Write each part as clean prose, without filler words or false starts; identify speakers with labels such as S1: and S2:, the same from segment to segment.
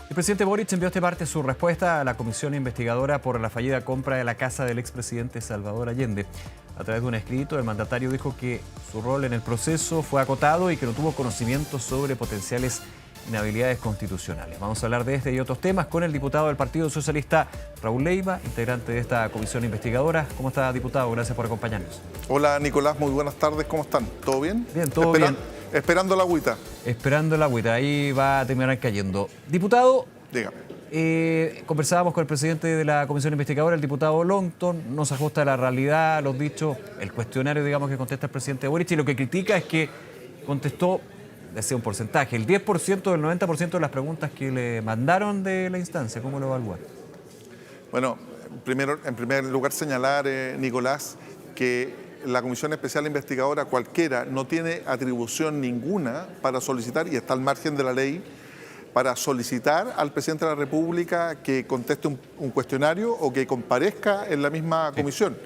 S1: El presidente Boric envió este martes su respuesta a la comisión investigadora por la fallida compra de la casa del expresidente Salvador Allende. A través de un escrito, el mandatario dijo que su rol en el proceso fue acotado y que no tuvo conocimiento sobre potenciales inhabilidades constitucionales. Vamos a hablar de este y otros temas con el diputado del Partido Socialista, Raúl Leiva, integrante de esta comisión investigadora. ¿Cómo está, diputado? Gracias por acompañarnos.
S2: Hola, Nicolás, muy buenas tardes. ¿Cómo están? ¿Todo bien?
S1: Bien, todo bien.
S2: Esperando la agüita.
S1: Esperando la agüita, ahí va a terminar cayendo. Diputado,
S2: dígame.
S1: Conversábamos con el presidente de la comisión investigadora, el diputado Longton, nos ajusta a la realidad, los dichos, el cuestionario, digamos, que contesta el presidente Boric, y lo que critica es que contestó, decía un porcentaje, el 10% del 90% de las preguntas que le mandaron de la instancia. ¿Cómo lo evalúa?
S2: Bueno, en primer lugar señalar, Nicolás, que la Comisión Especial Investigadora cualquiera no tiene atribución ninguna para solicitar, y está al margen de la ley, para solicitar al presidente de la República que conteste un cuestionario o que comparezca en la misma comisión.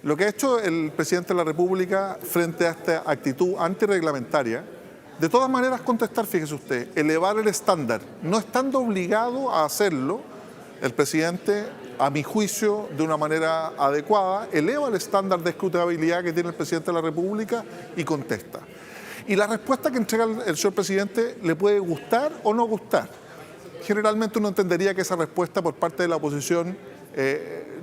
S2: Lo que ha hecho el presidente de la República frente a esta actitud antirreglamentaria, de todas maneras contestar, fíjese usted, elevar el estándar, no estando obligado a hacerlo, el presidente, a mi juicio, de una manera adecuada, eleva el estándar de escrutabilidad que tiene el presidente de la República y contesta. Y la respuesta que entrega el señor presidente le puede gustar o no gustar. Generalmente uno entendería que esa respuesta por parte de la oposición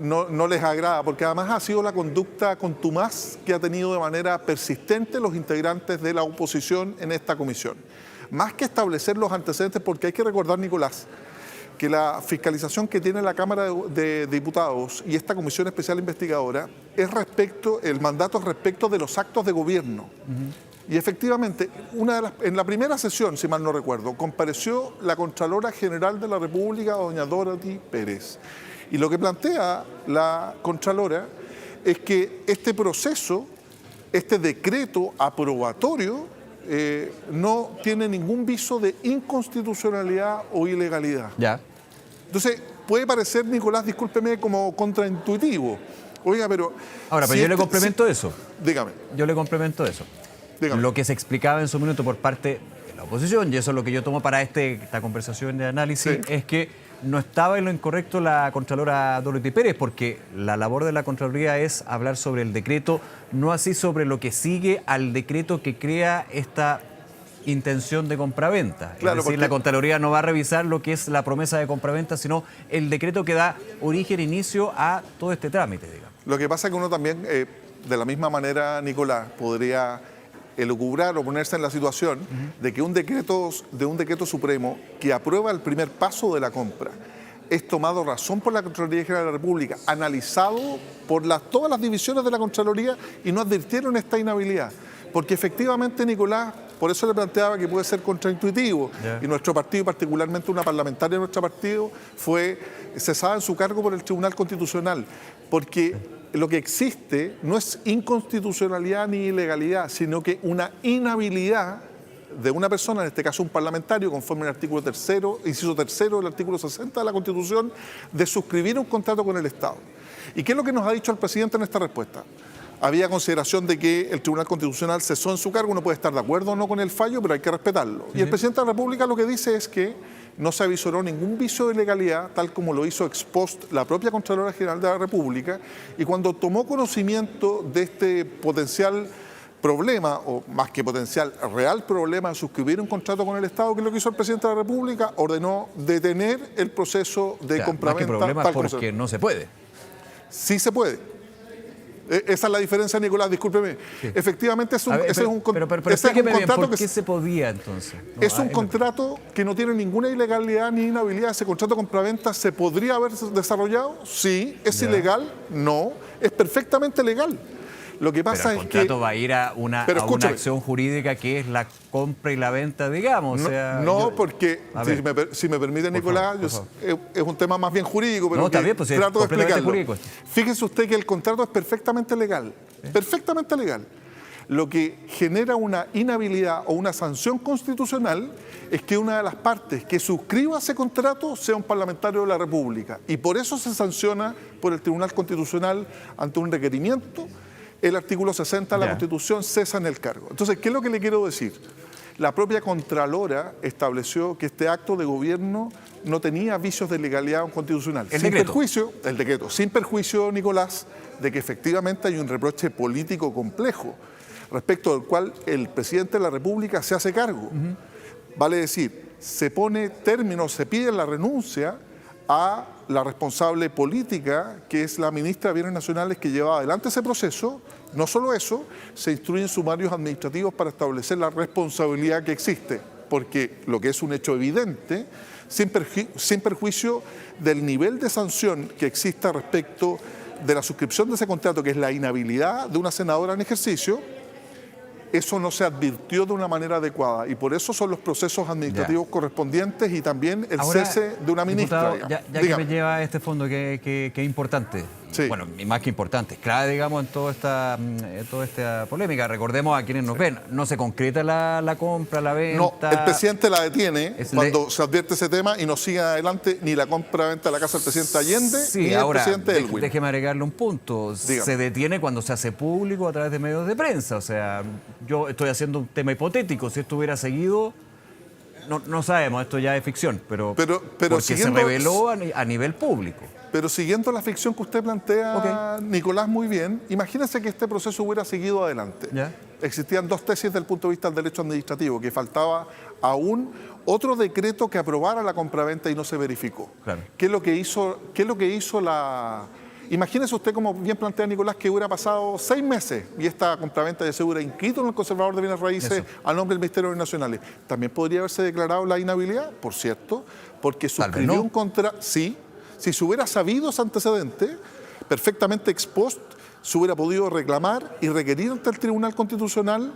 S2: no les agrada, porque además ha sido la conducta contumaz que ha tenido de manera persistente los integrantes de la oposición en esta comisión. Más que establecer los antecedentes, porque hay que recordar, Nicolás, que la fiscalización que tiene la Cámara de Diputados y esta Comisión Especial Investigadora es el mandato respecto de los actos de gobierno. Y efectivamente, en la primera sesión, si mal no recuerdo, compareció la Contralora General de la República, doña Dorothy Pérez. Y lo que plantea la Contralora es que este proceso, este decreto aprobatorio, no tiene ningún viso de inconstitucionalidad o ilegalidad.
S1: Ya.
S2: Entonces, puede parecer, Nicolás, discúlpeme, como contraintuitivo. Oiga, pero...
S1: Ahora, pero yo le complemento eso.
S2: Dígame.
S1: Yo le complemento eso.
S2: Dígame.
S1: Lo que se explicaba en su minuto por parte de la oposición, y eso es lo que yo tomo para esta conversación de análisis,
S2: sí,
S1: es que no estaba en lo incorrecto la Contralora Dorothy Pérez, porque la labor de la Contraloría es hablar sobre el decreto, no así sobre lo que sigue al decreto que crea esta intención de compraventa.
S2: Claro,
S1: es decir, la Contraloría no va a revisar lo que es la promesa de compraventa, sino el decreto que da origen e inicio a todo este trámite, digamos.
S2: Lo que pasa es que uno también, de la misma manera, Nicolás, podría elucubrar o ponerse en la situación de que un decreto supremo que aprueba el primer paso de la compra es tomado razón por la Contraloría General de la República, analizado por todas las divisiones de la Contraloría, y no advirtieron esta inhabilidad. Porque efectivamente, Nicolás, por eso le planteaba que puede ser contraintuitivo. Yeah. Y nuestro partido, particularmente una parlamentaria de nuestro partido, fue cesada en su cargo por el Tribunal Constitucional. Porque lo que existe no es inconstitucionalidad ni ilegalidad, sino que una inhabilidad de una persona, en este caso un parlamentario, conforme al artículo 3º, inciso 3º del artículo 60 de la Constitución, de suscribir un contrato con el Estado. ¿Y qué es lo que nos ha dicho el presidente en esta respuesta? Había consideración de que el Tribunal Constitucional cesó en su cargo, uno puede estar de acuerdo o no con el fallo, pero hay que respetarlo. Y el presidente de la República lo que dice es que no se avisoró ningún vicio de ilegalidad, tal como lo hizo ex post la propia Contralora General de la República, y cuando tomó conocimiento de este potencial problema, o más que potencial, real problema de suscribir un contrato con el Estado, que es lo que hizo el presidente de la República, ordenó detener el proceso de compraventa.
S1: Más que problema porque no se puede.
S2: Sí se puede. Esa es la diferencia, Nicolás, discúlpeme. Sí. Efectivamente, ese es un contrato
S1: ¿por qué se podía entonces?
S2: No, es un contrato que no tiene ninguna ilegalidad ni inhabilidad. Ese contrato de compraventa se podría haber desarrollado, sí. ¿Es ilegal? No. Es perfectamente legal. Lo que pasa es que...
S1: el contrato va a ir a una acción jurídica que es la compra y la venta, digamos.
S2: Porque, si me permite, Nicolás, es un tema más bien jurídico, pero
S1: está bien, pues
S2: trato de explicarlo.
S1: Jurídico.
S2: Fíjese usted que el contrato es perfectamente legal, perfectamente legal. Lo que genera una inhabilidad o una sanción constitucional es que una de las partes que suscriba ese contrato sea un parlamentario de la República. Y por eso se sanciona por el Tribunal Constitucional ante un requerimiento. El artículo 60 de la Constitución cesa en el cargo. Entonces, ¿qué es lo que le quiero decir? La propia Contralora estableció que este acto de gobierno no tenía vicios de legalidad constitucional.
S1: El
S2: decreto, sin perjuicio, Nicolás, de que efectivamente hay un reproche político complejo, respecto del cual el presidente de la República se hace cargo. Vale decir, se pone término, se pide la renuncia a la responsable política, que es la ministra de Bienes Nacionales, que lleva adelante ese proceso. No solo eso, se instruyen sumarios administrativos para establecer la responsabilidad que existe, porque lo que es un hecho evidente, sin perjuicio del nivel de sanción que exista respecto de la suscripción de ese contrato, que es la inhabilidad de una senadora en ejercicio, eso no se advirtió de una manera adecuada y por eso son los procesos administrativos correspondientes y también el cese de una ministra.
S1: Diputado, ya que me lleva a este fondo que es importante,
S2: sí.
S1: Bueno, y más que importante, es clave, digamos, en toda esta polémica. Recordemos a quienes nos ven, no se concreta la compra, la venta.
S2: No, el presidente la detiene cuando se advierte ese tema y no sigue adelante ni la compra-venta de la casa del presidente Allende ni el presidente Elwin.
S1: Déjeme agregarle un punto.
S2: Dígame.
S1: Se detiene cuando se hace público a través de medios de prensa. O sea, yo estoy haciendo un tema hipotético. Si esto hubiera seguido, no sabemos, esto ya es ficción, pero porque se reveló a nivel público.
S2: Pero siguiendo la ficción que usted plantea, Nicolás, muy bien, imagínese que este proceso hubiera seguido adelante.
S1: ¿Ya?
S2: Existían dos tesis desde el punto de vista del derecho administrativo, que faltaba aún otro decreto que aprobara la compraventa y no se verificó.
S1: Claro.
S2: ¿Qué es lo que hizo la...? Imagínese usted, como bien plantea Nicolás, que hubiera pasado 6 meses y esta compraventa ya se hubiera inscrito en el Conservador de Bienes Raíces a nombre del Ministerio de Bienes Nacionales. También podría haberse declarado la inhabilidad, por cierto, porque suscribió un contrato... Sí. Si se hubiera sabido ese antecedente, perfectamente ex post, se hubiera podido reclamar y requerir ante el Tribunal Constitucional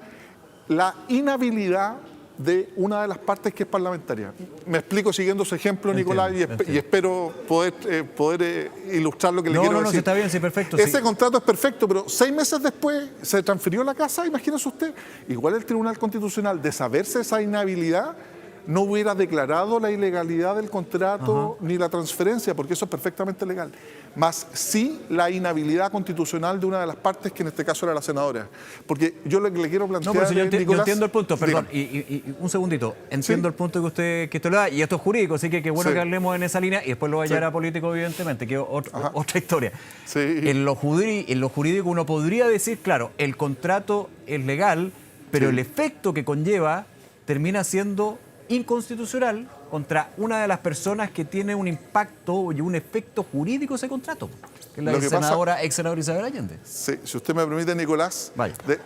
S2: la inhabilidad de una de las partes que es parlamentaria. Me explico siguiendo ese ejemplo, Nicolás, y espero poder ilustrar lo que le quiero decir.
S1: No, está bien, sí, perfecto.
S2: Ese contrato es perfecto, pero 6 meses después se transfirió la casa, imagínese usted. Igual el Tribunal Constitucional, de saberse esa inhabilidad, no hubiera declarado la ilegalidad del contrato ni la transferencia, porque eso es perfectamente legal. Más sí la inhabilidad constitucional de una de las partes, que en este caso era la senadora. Porque yo lo que le quiero plantear,
S1: No, pero yo
S2: Nicolás,
S1: entiendo el punto, perdón, y un segundito. Entiendo el punto que usted le da, y esto es jurídico, así que qué bueno que hablemos en esa línea, y después lo vaya a político, evidentemente, que es otra historia.
S2: Sí.
S1: En lo jurídico uno podría decir, claro, el contrato es legal, pero el efecto que conlleva termina siendo inconstitucional contra una de las personas que tiene un impacto y un efecto jurídico ese contrato, que es la ex senadora Isabel Allende.
S2: Sí, si usted me permite, Nicolás,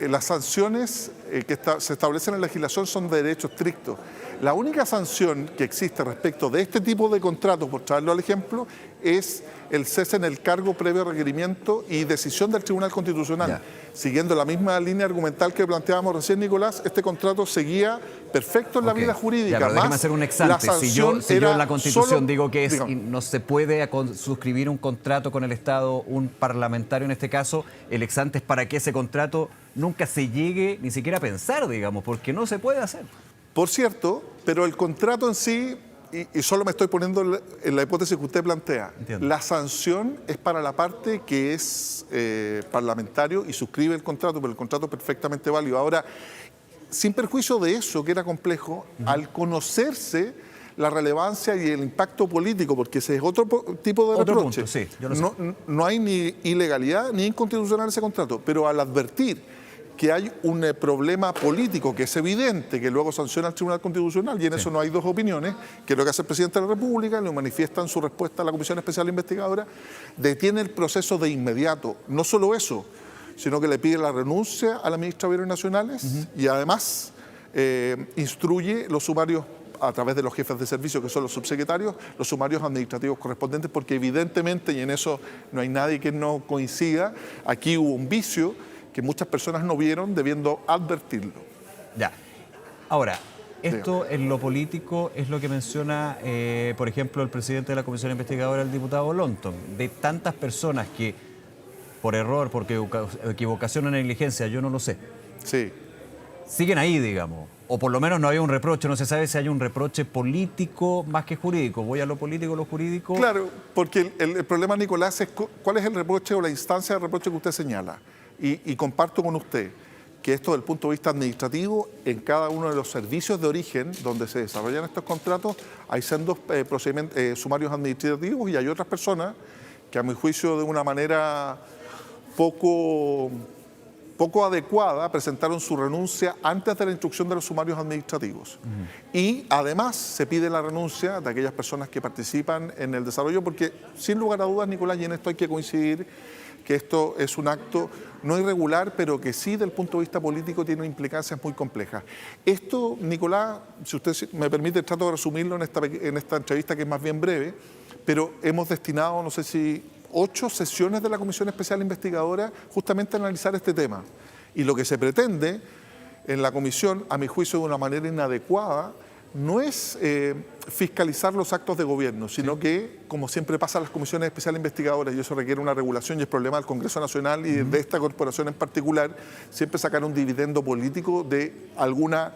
S2: las sanciones que se establecen en la legislación son de derecho estricto. La única sanción que existe respecto de este tipo de contratos, por traerlo al ejemplo, es el cese en el cargo previo requerimiento y decisión del Tribunal Constitucional. Siguiendo la misma línea argumental que planteábamos recién, Nicolás, este contrato seguía perfecto en la vida jurídica.
S1: Pero déjeme hacer un exante. Si yo en la Constitución digo que no se puede suscribir un contrato con el Estado, un parlamentario en este caso, el exante es para que ese contrato nunca se llegue ni siquiera a pensar, digamos, porque no se puede hacer.
S2: Por cierto, pero el contrato en sí, y solo me estoy poniendo en la hipótesis que usted plantea, la sanción es para la parte que es parlamentario y suscribe el contrato, pero el contrato es perfectamente válido. Ahora, sin perjuicio de eso, que era complejo, al conocerse la relevancia y el impacto político, porque ese es otro tipo de reproche.
S1: Punto, sí, yo lo sé.
S2: No hay ni ilegalidad ni inconstitucional ese contrato, pero al advertir que hay un problema político que es evidente, que luego sanciona el Tribunal Constitucional, y en eso no hay dos opiniones, que es lo que hace el presidente de la República, lo manifiesta en su respuesta a la Comisión Especial Investigadora, detiene el proceso de inmediato. No solo eso, sino que le pide la renuncia a la ministra de Bienes Nacionales y además instruye los sumarios a través de los jefes de servicio, que son los subsecretarios, los sumarios administrativos correspondientes, porque evidentemente, y en eso no hay nadie que no coincida, aquí hubo un vicio que muchas personas no vieron, debiendo advertirlo.
S1: Ya. Ahora, esto en lo político es lo que menciona, por ejemplo, el presidente de la Comisión Investigadora, el diputado Lonton, de tantas personas que, por error, por equivocación o negligencia, yo no lo sé, siguen ahí, digamos. O por lo menos no había un reproche, no se sabe si hay un reproche político más que jurídico. Voy a lo político, lo jurídico.
S2: Claro, porque el problema, Nicolás, es cuál es el reproche o la instancia de reproche que usted señala. Y comparto con usted. que esto desde el punto de vista administrativo, en cada uno de los servicios de origen donde se desarrollan estos contratos, hay sendos sumarios administrativos y hay otras personas que a mi juicio de una manera poco adecuada presentaron su renuncia antes de la instrucción de los sumarios administrativos. Y además se pide la renuncia de aquellas personas que participan en el desarrollo, porque sin lugar a dudas, Nicolás, y en esto hay que coincidir, que esto es un acto no irregular, pero que sí, desde el punto de vista político, tiene implicancias muy complejas. Esto, Nicolás, si usted me permite, trato de resumirlo en esta entrevista que es más bien breve, pero hemos destinado, no sé si 8 sesiones de la Comisión Especial Investigadora justamente a analizar este tema. Y lo que se pretende en la comisión, a mi juicio de una manera inadecuada, no es fiscalizar los actos de gobierno, sino que, como siempre pasa en las comisiones especiales investigadoras, y eso requiere una regulación y es problema del Congreso Nacional y de esta corporación en particular, siempre sacar un dividendo político de alguna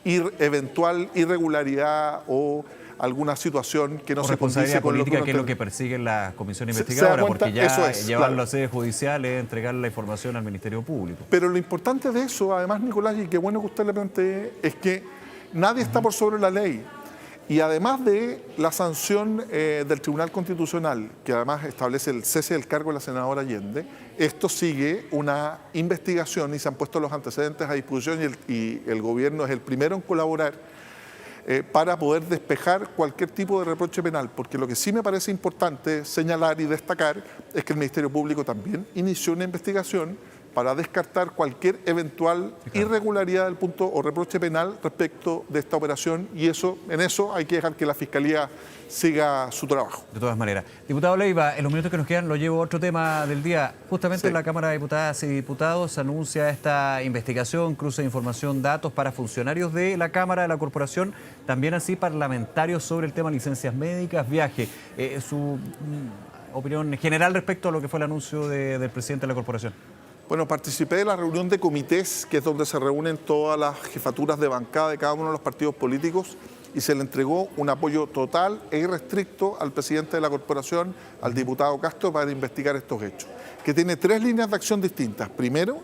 S2: eventual irregularidad o alguna situación que no se condice con
S1: política, que es lo que persigue la comisión investigadora, porque ya llevarlo a sedes judiciales, entregar la información al Ministerio Público.
S2: Pero lo importante de eso, además, Nicolás, y qué bueno que usted le plantee, es que nadie está por sobre la ley. Y además de la sanción del Tribunal Constitucional, que además establece el cese del cargo de la senadora Allende, esto sigue una investigación y se han puesto los antecedentes a disposición y el gobierno es el primero en colaborar para poder despejar cualquier tipo de reproche penal, porque lo que sí me parece importante señalar y destacar es que el Ministerio Público también inició una investigación para descartar cualquier eventual irregularidad del punto o reproche penal respecto de esta operación, y en eso hay que dejar que la Fiscalía siga su trabajo.
S1: De todas maneras. Diputado Leiva, en los minutos que nos quedan lo llevo a otro tema del día. Justamente en la Cámara de Diputadas y Diputados se anuncia esta investigación, cruce de información, datos para funcionarios de la Cámara, de la Corporación, también así parlamentarios sobre el tema licencias médicas, viaje. Su opinión general respecto a lo que fue el anuncio del presidente de la Corporación.
S2: Bueno, participé de la reunión de comités, que es donde se reúnen todas las jefaturas de bancada de cada uno de los partidos políticos, y se le entregó un apoyo total e irrestricto al presidente de la corporación, al diputado Castro, para investigar estos hechos, que tiene 3 líneas de acción distintas. Primero,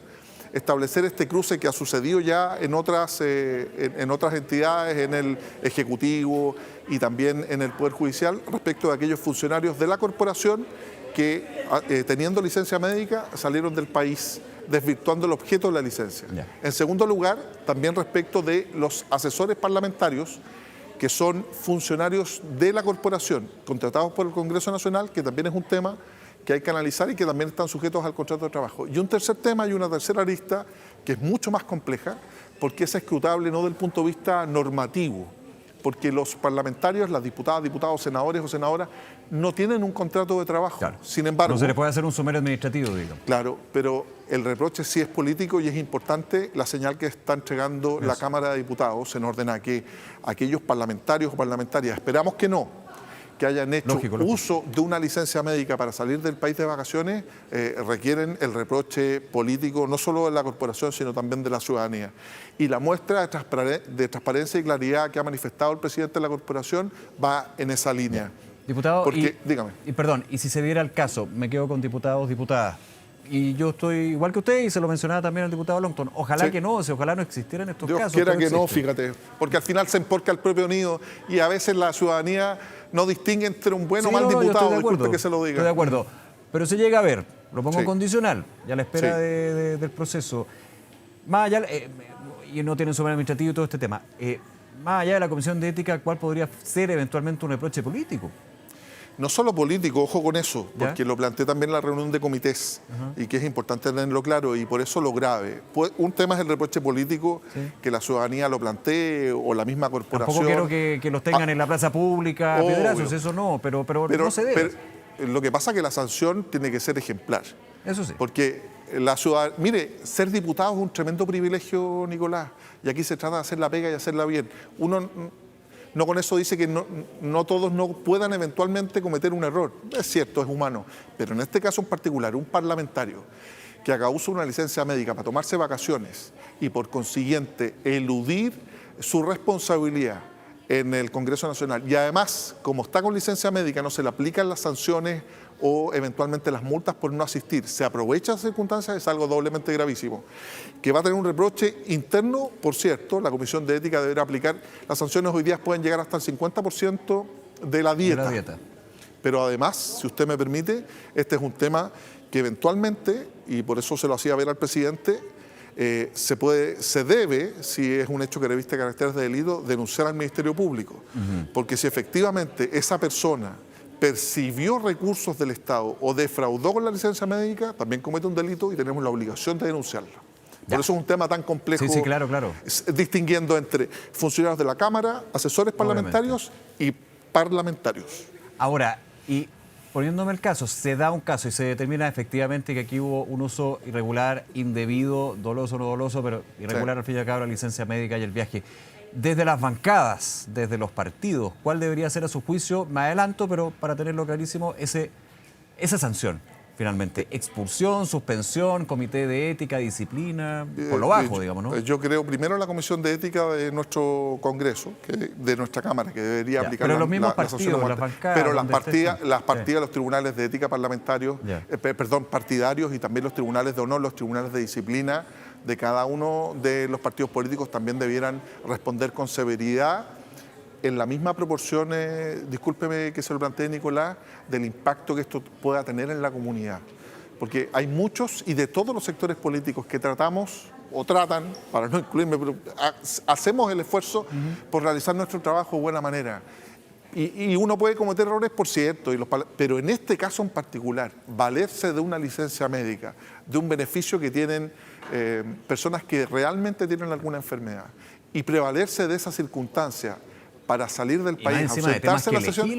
S2: establecer este cruce que ha sucedido ya en otras entidades, en el Ejecutivo y también en el Poder Judicial, respecto de aquellos funcionarios de la corporación que teniendo licencia médica salieron del país, desvirtuando el objeto de la licencia. En segundo lugar, también respecto de los asesores parlamentarios, que son funcionarios de la corporación, contratados por el Congreso Nacional, que también es un tema que hay que analizar y que también están sujetos al contrato de trabajo. Y un tercer tema y una tercera arista, que es mucho más compleja, porque es escrutable no del punto de vista normativo, porque los parlamentarios, las diputadas, diputados, senadores o senadoras, no tienen un contrato de trabajo.
S1: Claro.
S2: Sin embargo,
S1: no se le puede hacer un sumario administrativo, digamos.
S2: Claro, pero el reproche sí es político y es importante la señal que está entregando la Cámara de Diputados en orden a que aquellos parlamentarios o parlamentarias, esperamos que no, que hayan hecho uso de una licencia médica para salir del país de vacaciones, requieren el reproche político, no solo de la corporación, sino también de la ciudadanía. Y la muestra de transparencia y claridad que ha manifestado el presidente de la corporación va en esa línea.
S1: Diputado,
S2: dígame.
S1: Perdón, y si se diera el caso, me quedo con diputados, diputadas, y yo estoy igual que usted y se lo mencionaba también al diputado Longton, ojalá que no, ojalá no existieran estos casos.
S2: Dios quiera que no, fíjate, porque al final se emporca el propio nido y a veces la ciudadanía no distingue entre un buen o mal diputado, disculpe que se lo diga.
S1: Estoy de acuerdo, pero se llega a ver, lo pongo condicional, ya a la espera del proceso, más allá, y no tienen sumario administrativo y todo este tema, más allá de la Comisión de Ética, ¿cuál podría ser eventualmente un reproche político?
S2: No solo político, ojo con eso, porque lo planteé también en la reunión de comités y que es importante tenerlo claro y por eso lo grave. Un tema es el reproche político, que la ciudadanía lo plantee o la misma corporación.
S1: Tampoco quiero que los tengan en la plaza pública, piedrazos, eso no, pero no se debe.
S2: Pero lo que pasa es que la sanción tiene que ser ejemplar.
S1: Eso sí.
S2: Porque la ciudadanía, mire, ser diputado es un tremendo privilegio, Nicolás, y aquí se trata de hacer la pega y hacerla bien. Uno no con eso dice que no todos no puedan eventualmente cometer un error. Es cierto, es humano. Pero en este caso en particular, un parlamentario que haga uso de una licencia médica para tomarse vacaciones y por consiguiente eludir su responsabilidad en el Congreso Nacional. Y además, como está con licencia médica, no se le aplican las sanciones o eventualmente las multas por no asistir. Se aprovecha esa circunstancia, es algo doblemente gravísimo. Que va a tener un reproche interno, por cierto, la Comisión de Ética deberá aplicar. Las sanciones hoy día pueden llegar hasta el 50% de la dieta. Pero además, si usted me permite, este es un tema que eventualmente, y por eso se lo hacía ver al presidente, se debe, si es un hecho que reviste caracteres de delito, denunciar al Ministerio Público. Porque si efectivamente esa persona percibió recursos del Estado o defraudó con la licencia médica, también comete un delito y tenemos la obligación de denunciarlo. Por eso es un tema tan complejo,
S1: sí, claro.
S2: Distinguiendo entre funcionarios de la Cámara, asesores parlamentarios y parlamentarios.
S1: Ahora, y poniéndome el caso, se da un caso y se determina efectivamente que aquí hubo un uso irregular, indebido, doloso o no doloso, pero irregular al fin y al cabo la licencia médica y el viaje. Desde las bancadas, desde los partidos, ¿cuál debería ser a su juicio? Me adelanto, pero para tenerlo clarísimo, esa sanción, finalmente. Expulsión, suspensión, comité de ética, disciplina, por lo bajo, digamos, ¿no?
S2: Yo creo primero la Comisión de Ética de nuestro Congreso, de nuestra Cámara, que debería aplicar
S1: pero los mismos partidos, las bancadas.
S2: Pero las partidas de los tribunales de ética parlamentarios, partidarios y también los tribunales de honor, los tribunales de disciplina de cada uno de los partidos políticos también debieran responder con severidad en la misma proporción, discúlpeme que se lo plantee Nicolás, del impacto que esto pueda tener en la comunidad. Porque hay muchos y de todos los sectores políticos que tratamos o tratan, para no incluirme, pero hacemos el esfuerzo por realizar nuestro trabajo de buena manera. Y uno puede cometer errores, por cierto, pero en este caso en particular, valerse de una licencia médica, de un beneficio que tienen personas que realmente tienen alguna enfermedad, y prevalerse de esa circunstancia para salir del país, ausentarse la sesión,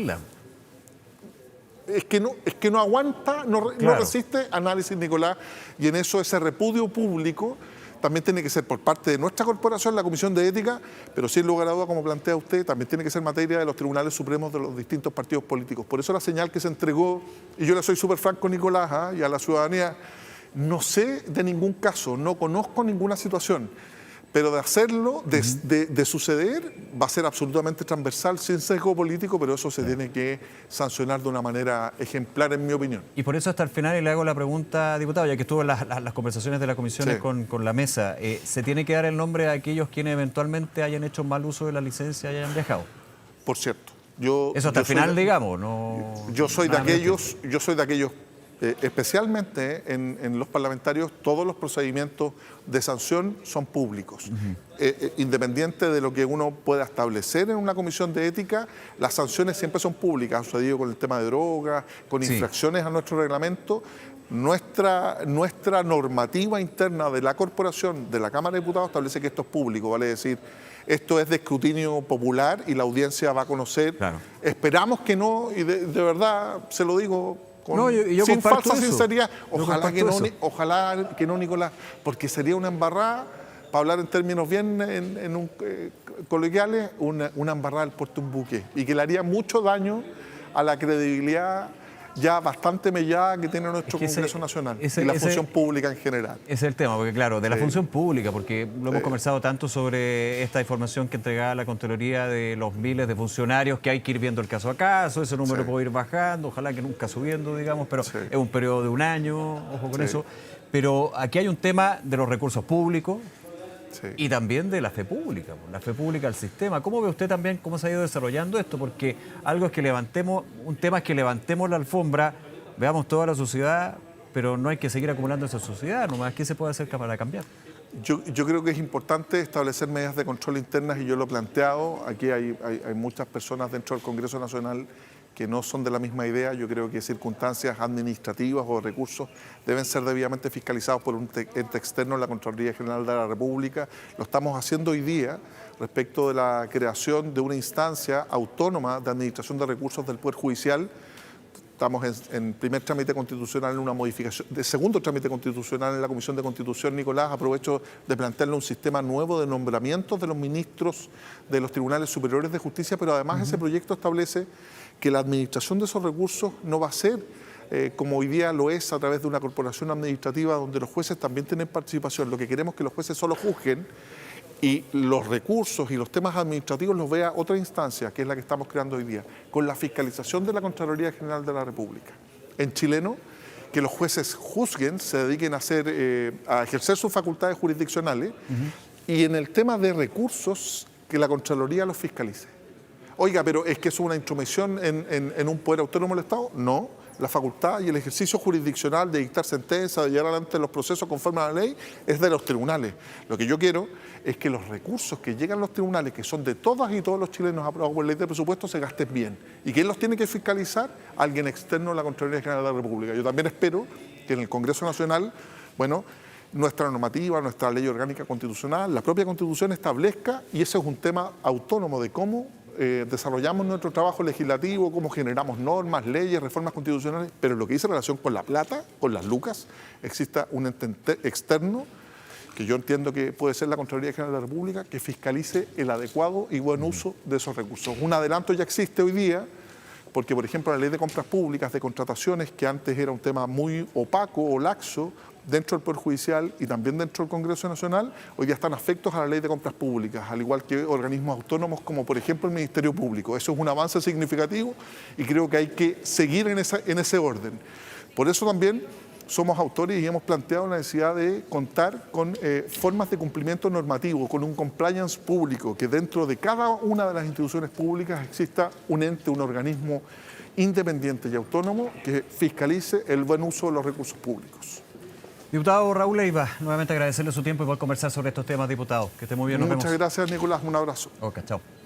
S2: es que no aguanta, no resiste análisis, Nicolás, y en eso ese repudio público también tiene que ser por parte de nuestra corporación, la Comisión de Ética, pero sin lugar a duda, como plantea usted, también tiene que ser materia de los tribunales supremos de los distintos partidos políticos. Por eso la señal que se entregó, y yo le soy súper franco, Nicolás, y a la ciudadanía, no sé de ningún caso, no conozco ninguna situación, pero de hacerlo, de suceder, va a ser absolutamente transversal, sin sesgo político, pero eso se tiene que sancionar de una manera ejemplar, en mi opinión.
S1: Y por eso hasta el final, y le hago la pregunta, diputado, ya que estuvo en las conversaciones de las comisiones con la mesa, ¿se tiene que dar el nombre a aquellos quienes eventualmente hayan hecho mal uso de la licencia y hayan viajado?
S2: Por cierto.
S1: Eso hasta el final, digamos, no...
S2: Yo soy de aquellos, especialmente en los parlamentarios, todos los procedimientos de sanción son públicos. Independiente de lo que uno pueda establecer en una comisión de ética, las sanciones siempre son públicas. Ha sucedido con el tema de drogas, con infracciones a nuestro reglamento. Nuestra normativa interna de la corporación, de la Cámara de Diputados, establece que esto es público, vale decir, esto es de escrutinio popular y la audiencia va a conocer. Esperamos que no, y de verdad se lo digo sin falsa sinceridad, ojalá que no, Nicolás, porque sería una embarrada, para hablar en términos bien coloquiales, una embarrada del puerto de un buque, y que le haría mucho daño a la credibilidad ya bastante mellada que tiene nuestro Congreso Nacional y la función pública en general.
S1: Ese es el tema, porque claro, de la función pública, porque lo hemos conversado tanto sobre esta información que entregaba la Contraloría de los miles de funcionarios, que hay que ir viendo el caso a caso, ese número puede ir bajando, ojalá que nunca subiendo, digamos, pero es un periodo de un año, ojo con eso. Pero aquí hay un tema de los recursos públicos, y también de la fe pública al sistema. ¿Cómo ve usted también cómo se ha ido desarrollando esto? Porque algo es que un tema es que levantemos la alfombra, veamos toda la sociedad, pero no hay que seguir acumulando esa sociedad, nomás. ¿Qué se puede hacer para cambiar?
S2: Yo creo que es importante establecer medidas de control internas, y yo lo he planteado. Aquí hay muchas personas dentro del Congreso Nacional que no son de la misma idea. Yo creo que circunstancias administrativas o recursos deben ser debidamente fiscalizados por un ente externo, la Contraloría General de la República. Lo estamos haciendo hoy día respecto de la creación de una instancia autónoma de administración de recursos del Poder Judicial. Estamos en primer trámite constitucional, en una modificación, de segundo trámite constitucional en la Comisión de Constitución, Nicolás. Aprovecho de plantearle un sistema nuevo de nombramientos de los ministros de los tribunales superiores de justicia, pero además ese proyecto establece que la administración de esos recursos no va a ser como hoy día lo es a través de una corporación administrativa donde los jueces también tienen participación. Lo que queremos es que los jueces solo juzguen y los recursos y los temas administrativos los vea otra instancia, que es la que estamos creando hoy día, con la fiscalización de la Contraloría General de la República. En chileno, que los jueces juzguen, se dediquen a ejercer sus facultades jurisdiccionales, y en el tema de recursos, que la Contraloría los fiscalice. Oiga, pero ¿es que es una intromisión en un poder autónomo del Estado? No. La facultad y el ejercicio jurisdiccional de dictar sentencias, de llevar adelante los procesos conforme a la ley, es de los tribunales. Lo que yo quiero es que los recursos que llegan a los tribunales, que son de todas y todos los chilenos aprobados por ley de presupuesto, se gasten bien. ¿Y quién los tiene que fiscalizar? Alguien externo a la Contraloría General de la República. Yo también espero que en el Congreso Nacional, bueno, nuestra normativa, nuestra ley orgánica constitucional, la propia Constitución establezca, y ese es un tema autónomo de cómo desarrollamos nuestro trabajo legislativo, cómo generamos normas, leyes, reformas constitucionales, pero lo que dice en relación con la plata, con las lucas, exista un ente externo, que yo entiendo que puede ser la Contraloría General de la República, que fiscalice el adecuado y buen uso de esos recursos. Un adelanto ya existe hoy día, porque por ejemplo la ley de compras públicas, de contrataciones, que antes era un tema muy opaco o laxo, dentro del Poder Judicial y también dentro del Congreso Nacional, hoy ya están afectos a la ley de compras públicas, al igual que organismos autónomos como por ejemplo el Ministerio Público. Eso es un avance significativo y creo que hay que seguir en ese orden. Por eso también somos autores y hemos planteado la necesidad de contar con formas de cumplimiento normativo, con un compliance público, que dentro de cada una de las instituciones públicas exista un ente, un organismo independiente y autónomo que fiscalice el buen uso de los recursos públicos.
S1: Diputado Raúl Leiva, nuevamente agradecerle su tiempo y poder conversar sobre estos temas, diputado. Que esté muy bien.
S2: Muchas gracias, Nicolás. Un abrazo.
S1: Ok, chao.